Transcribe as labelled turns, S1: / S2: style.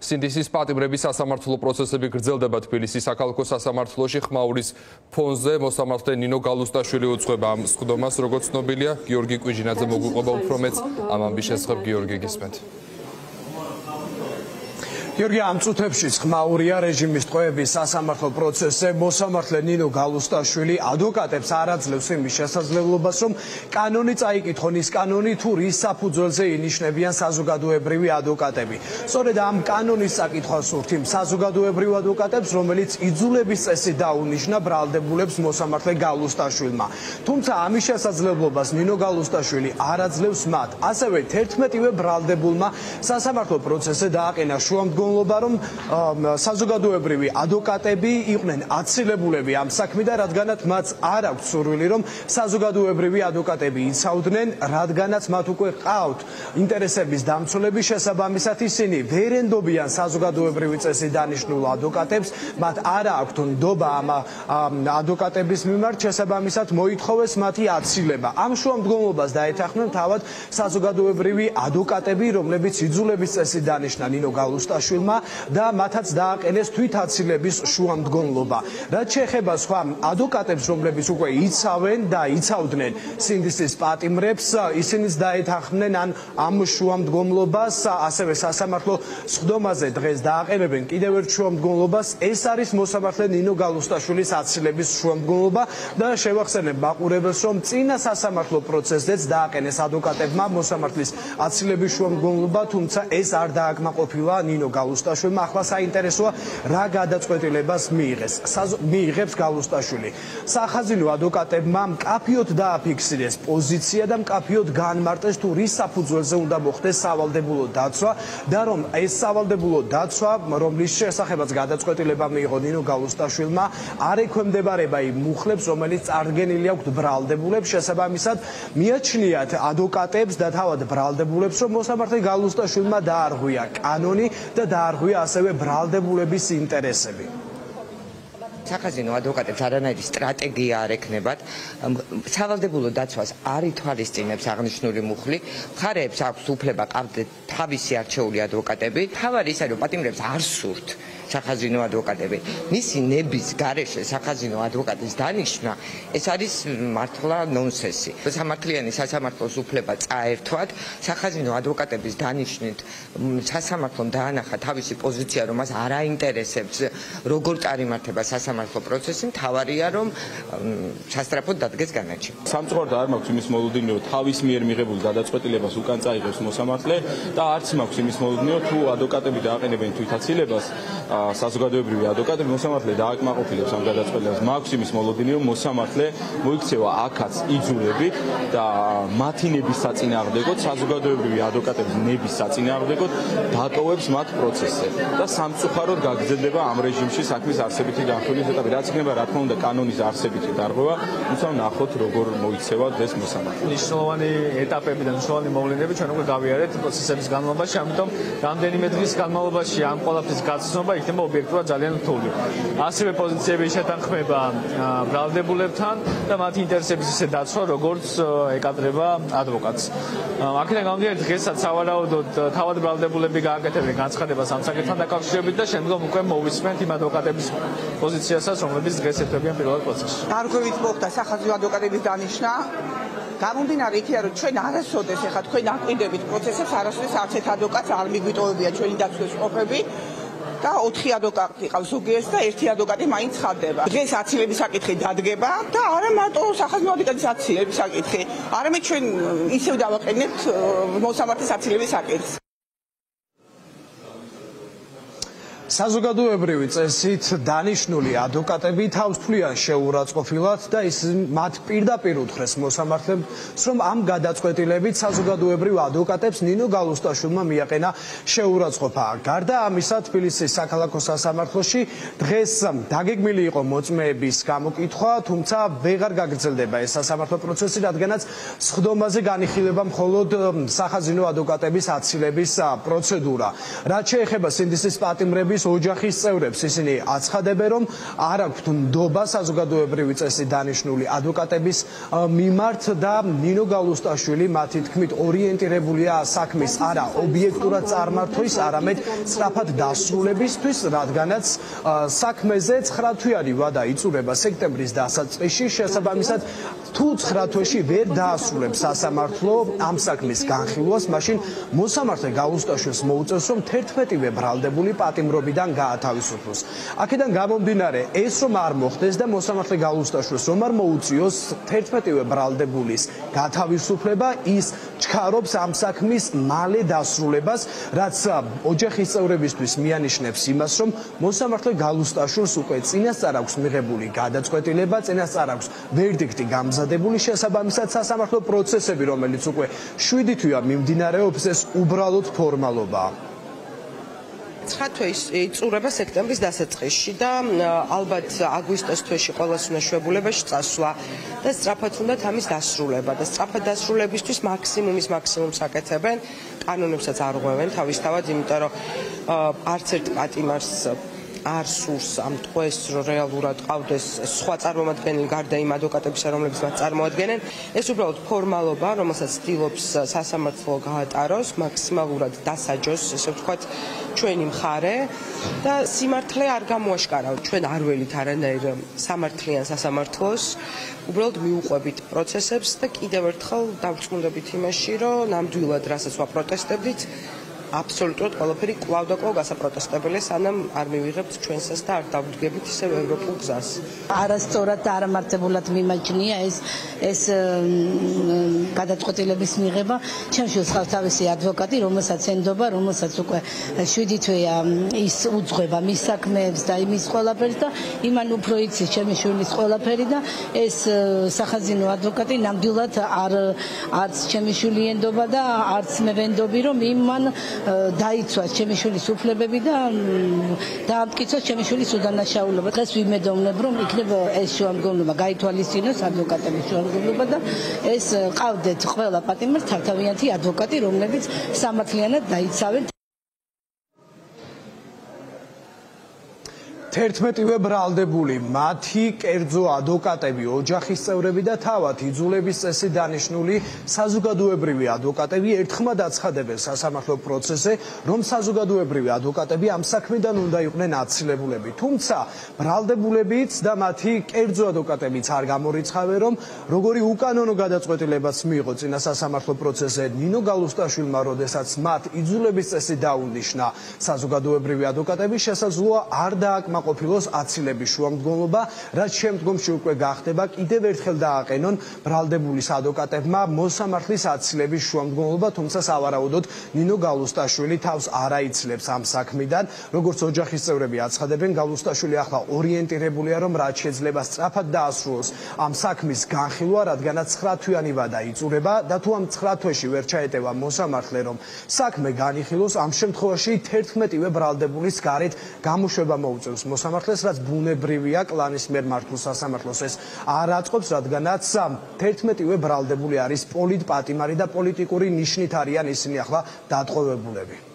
S1: სინდისის პატიმრების სასამართლო პროცესები გრძელდება თბილისის საქალაქო სასამართლოში ხმაურის ფონზე. მოსამართლე ნინო გალუსტაშვილი უძღვება ამ სხდომას, როგორც ცნობილია. გიორგი კვიჟინაძე მოგვიყვება უფრო მეტს ამ ამბის შესახებ. გიორგი, გისმენთ.
S2: გიორგი, ამ წუთებში ხმაურია რეჟიმის ტყვეების სასამართლო პროცესზე. მოსამართლე ნინო გალუსტაშვილი ადვოკატებს არ აძლევს იმის შესაძლებლობას, რომ კანონი წაიკითხონ, ის კანონი თუ რის საფუძველზე ინიშნებიან საზოგადოებრივი ადვოკატები. სწორედ ამ კანონის წაკითხვას სურთ იმ საზოგადოებრივ ადვოკატებს, რომელიც იძულების წესით დაუნიშნა ბრალდებულებს მოსამართლე გალუსტაშვილმა. თუმცა ამის შესაძლებლობას ნინო გალუსტაშვილი არ აძლევს მათ. ასევე 11-ვე ბრალდებულმა სასამართლო პროცესზე დააყენა შუამდგომლობა, რომ საზოგადოებრივი ადვოკატები იყვნენ აცილებულები ამ საქმიდან, რადგანაც მათ არ აქვს სურვილი, რომ საზოგადოებრივი ადვოკატები იცავდნენ, რადგანაც მათ უკვე ყავთ ინტერესების დამცველების შესაბამისად ისინი ვერ ენდობიან საზოგადოებრივი წესით დანიშნულ ადვოკატებს, მათ არ აქვთ ნდობა ამ ადვოკატების მიმართ, შესაბამისად მოითხოვეს მათი აცილება. ამ შუამდგომლობას დაეთანხმნენ თავად საზოგადოებრივი ადვოკატები, რომლებიც იძულების წესით დანიშნა ნინო გალუსტაშვილმა და მათაც დააყენეს თვითაცილების შუამდგომლობა. რაც შეეხება სხვა ადვოკატებს, რომლებიც უკვე იცავენ და იცავდნენ სინდისის პატიმრებს, ისინიც დაეთანხმნენ ამ შუამდგომლობას, ასევე სასამართლო სხდომაზე დღეს დააყენებენ კიდევ ერთ შუამდგომლობას. ეს არის მოსამართლე ნინო გალუსტაშვილის აცილების შუამდგომლობა და შევახსენებ მაყურებელს, რომ წინა სასამართლო პროცესზეც დააყენეს ადვოკატებმა მოსამართლის აცილების შუამდგომლობა, თუმცა ეს არ დააკმაყოფილა ნინო გალუსტაშვილმა. ახლა საინტერესოა, რა გადაწყვეტილებას მიიღებს გალუსტაშვილი. სახაზინო ადვოკატებმა მკაფიოდ დააფიქსირეს პოზიცია და მკაფიოდ განმარტეს, თუ რის საფუძველზე უნდა მოხდეს სავალდებულო დაცვა და რომ ეს სავალდებულო დაცვა, რომლის შესახებაც გადაწყვეტილება მიიღო ნინო გალუსტაშვილმა, არ ექვემდებარება იმ მუხლებს, რომელიც წარდგენილი აქვთ ბრალდებულებს. შესაბამისად, მიაჩნიათ ადვოკატებს და თავად ბრალდებულებს, რომ მოსამართლე გალუსტაშვილმა დაარღვია კანონი და დაარღვია ასევე ბრალდებულების ინტერესები.
S3: სახაზინო ადვოკატებს არანაირი სტრატეგია არ ექნებათ. სავალდებულო დაცვას არ ითვალისწინებს აღნიშნული მუხლი. მხარეებს აქვს უფლება ყავდეთ თავისი არჩეული ადვოკატები. თავარი ის არის, რომ პატიმრებს არ სურთ სახაზინო ადვოკატები. მისი ნების გარეშე სახაზინო ადვოკატის დანიშვნა, ეს არის მართლა ნონსენსი. სამართლიანი სასამართლოს უფლება წაერთვათ, სახაზინო ადვოკატების დანიშვნით სასამართლომ დაანახა თავისი პოზიცია, რომ მას არ აინტერესებს როგორ წარიმართება სასამართლო პროცესი, მთავარია რომ სასწრაფოდ დადგეს განაჩენი.
S4: სამწუხაროდ არ მაქვს იმის მოლოდინი, რომ თავის მიერ მიღებულ გადაწყვეტილებას უკან წაიღებს მოსამართლე და არც მაქვს იმის მოლოდინი, რომ თუ ადვოკატები დააყენებენ თვითაცილებას, საზოგადოებრივი ადვოკატები მოსამართლე დააკმაყოფილებს ამ გადაწყვეტილებას. მაქვს იმის მოლოდინი, რომ მოსამართლე მოიქცევა აქაც იძულებით და მათი ნების საწინააღმდეგოდ, საზოგადოებრივი ადვოკატების ნების საწინააღმდეგოდ დატოვებს მათ პროცესზე და სამწუხაროდ გაგრძელდება ამ რეჟიმში საქმის არსებითი განხილვის ეტაპი. რაც იქნება, რა თქმა უნდა, კანონის არსებითი დარღვევა, თუმცა ნახოთ როგორ მოიქცევა დღეს მოსამართლე.
S5: მნიშვნელოვანი ეტაპები და მნიშვნელოვანი მოვლენები ჩვენ უკვე გავიარეთ პროცესების განმავლობაში, ამიტომ რამდენიმე დღის განმავლობაში ამ ყველაფრის გაცნობა იქნება ობიექტურად ძალიან რთული. ასევე პოზიციების შეთანხმება ბრალდებულებთან და მათი ინტერესების ისე დაცვა, როგორც ეკადრება ადვოკატს. აქედან გამომდინარე, დღესაც სავარაუდოდ თავად ბრალდებულები გააკეთებენ განცხადებას ამ საკითხთან დაკავშირებით და შემდგომ უკვე მოვისმენთ იმ ადვოკატების პოზიციასაც, რომლებიც დღეს ეთვებიან პირველ პროცესში.
S6: დარღვევით მოხდა სახაზინო ადვოკატების დანიშვნა. გამომდინარე იქიდან, რომ ჩვენ არასოდეს ახლა თქვენ აკვირდებით პროცესებს, არასოდეს არც ერთ ადვოკატს არ მიგვიტოვებია ჩვენი დაცვის ყოფები. და 4 ადვოკატი ყავს ზოგიერთ და 1 ადვოკატი მაინც ხარდება. დღეს აცილების საკითხი დადგება და არა მარტო სახაზინო ადვოკატის აცილების საკითხი, არამედ ჩვენ ისევ დავაყენებთ მოსამართლის აცილების საკითხს.
S2: საზოგადოებრივი წესით დანიშნული ადვოკატები თავს თვლიან შეურაცხყოფილად და ის მათ პირდაპირ უთხრეს მოსამართლემს, რომ ამ გადაწყვეტილებით საზოგადოებრივ ადვოკატებს ნინო გალუსტაშვილმა მიაყენა შეურაცხყოფა. გარდა ამისა, თბილისის საქალაქო სასამართლოში დღეს დაგეგმილი იყო მოწმეების გამოკითხვა, თუმცა ვეღარ გაგრძელდება ეს სასამართლო პროცესი, რადგანაც სხდომაზე განიხილება მხოლოდ სახაზინო ადვოკატების აცილების პროცედურა. რაც შეეხება სინდისის პატიმრების მის ოჯახის წევრებს ისინი აცხადებენ, რომ არ აქვთ ნდობა საზოგადოებრივი წესი დანიშნული ადვოკატების მიმართ და ნინო გალუსტაშვილი მათი თქმით ორიენტირებულია საქმის არა ობიექტურად წარმართვის, არამედ სწრაფად დასრულებისთვის, რადგანაც საქმეზე 9 თვიანი ვადა იწურება სექტემბრის დასაწყისში, შესაბამისად თუ 9 თვეში ვერ დაასრულებს სასამართლო ამ საქმის განხილვას, მაშინ მოსამართლე გალუსტაშვილს მოუწევს, რომ 11-ვე ბრალდებული პატიმრობიდან გაათავისუფლოს. აქედან გამომდინარე, ეს რომ არ მოხდეს და მოსამართლე გალუსტაშვილს რომ არ მოუწიოს 11-ვე ბრალდებულის გათავისუფლება, ის ჩქარობს ამ საქმის მალე დასრულებას, რაც ოჯახის წევრებისთვის მიანიშნებს იმას, რომ მოსამართლე გალუსტაშვილს უკვე წინასწარ აქვს მიღებული გადაწყვეტილება, წინასწარ აქვს ვერდიქტი გამზადებული, შესაბამისად სასამართლო პროცესები, რომელიც უკვე 7 თვეა მიმდინარეობს, ეს უბრალოდ ფორმალობაა.
S7: 9 თვეის იწურება სექტემბრის დასაწყისში და ალბათ აგვისტოს თვეში ყოველს უნდა შვებულებაში წასვლა და სწრაფად უნდა ამის დასრულება და სწრაფად დასრულებისთვის მაქსიმუმს აკეთებენ, კანონებსაც არ ღვევენ თავისთავად, იმიტომ რომ არც ერთ პატიმარს არ სურს ამ ტყვეს, რომ რეალურად ყავდეს სხვა წარმომადგენელი გარდა იმ ადვოკატებისა, რომლებიც მათ წარმოადგენენ. ეს უბრალოდ ფორმალობა, რომელსაც ცდილობს სასამართლო გაატაროს, მაქსიმალურად დასაჯოს, ესე ვთქვათ, ჩვენი მხარე და სიმართლე არ გამოაშკარავთ. ჩვენ არ ველით არანაირ სამართლიან სასამართლოს, უბრალოდ მიუყვებით პროცესებს და კიდევ ერთხელ დავწმუნდებით იმაში, რომ ნამდვილად რასაც ვაპროტესტებდით, აბსოლუტურად ყველაფერი კვლავ და კვლავ გასაპროტესტებელია, სანამ არ მივიღებთ ჩვენსას და არ დავდგებით ისევ ევროპულ გზას.
S8: არასწორად და არამართებულად მიმაჩნია ეს გადაწყვეტილების მიღება. ჩემში ხავს თავისი ადვოკატი, რომელსაც ენდობა, რომელსაც უკვე 7 თვეა ის უძღვება მის საქმეებს და იმის ყველაფერს და იმან უფრო იცის ჩემი შვილის ყველაფერი და ეს სახაზინო ადვოკატი ნამდვილად არც ჩემი შვილი ენდობა და არც მე ვენდობი, რომ იმან დაიცვას ჩემი შვილის უფლებები და დაამტკიცოს ჩემი შვილის უდანაშაულობა. დღეს ვიმედოვნებ, რომ იქნება ეს შუამდგომლობა გაითვალისწინოს ადვოკატების შუამდგომლობა და ეს ყავდეთ ყველა პატიმარს თავთავიანთი ადვოკატი, რომლებიც სამართლიანად დაიცავენ.
S2: 11-ვე ბრალდებული, მათი კერძო ადვოკატები, ოჯახის წევრები და თავად იძულების წესი დანიშნული საზოგადოებრივი ადვოკატები ერთხმად აცხადებენ სასამართლო პროცესზე, რომ საზოგადოებრივი ადვოკატები ამ საქმიდან უნდა იყვნენ აცილებულები. თუმცა ბრალდებულებიც და მათი კერძო ადვოკატებიც არ გამორიცხავენ, რომ როგორი უკანონო გადაწყვეტილებაც მიიღო წინა სასამართლო პროცესზე ნინო გალუსტაშვილმა, როდესაც მათ იძულების წესი დაუნიშნა, საზოგადოებრივი ადვოკატები შესაძლოა არ დააკმაყოფილონ ყოფილოს აცილების შუამდგომლობა, რაც შემდგომში უკვე გახდება კიდევ ერთხელ დააყენონ ბრალდებულის ადვოკატებმა მოსამართლის აცილების შუამდგომლობა, თუმცა სავარაუდოდ ნინო გალუსტაშვილი თავს არ აიცილებს ამ საქმიდან. როგორც ოჯახის წევრები აცხადებენ, გალუსტაშვილი ახლა ორიენტირებულია, რომ რაც შეიძლება სწრაფად დაასრულოს ამ საქმის განხილვა, რადგანაც 9 თვიანი ვადა იწურება და თუ ამ 9 თვეში ვერ ჩაეტევა მოსამართლე, რომ საქმე განიხილოს, ამ შემთხვევაში 11-ვე ბრალდებულის გარეთ გამოშვება მოუწევს მოსამართლეს, რაც ბუნებრივია კლანის მიერ მართულ სასამართლოს ეს არ აწყობს, რადგანაც 11-ვე ბრალდებული არის პოლიტპატიმარი და პოლიტიკური ნიშნით არიან ისინი ახლა დატყვევებულები.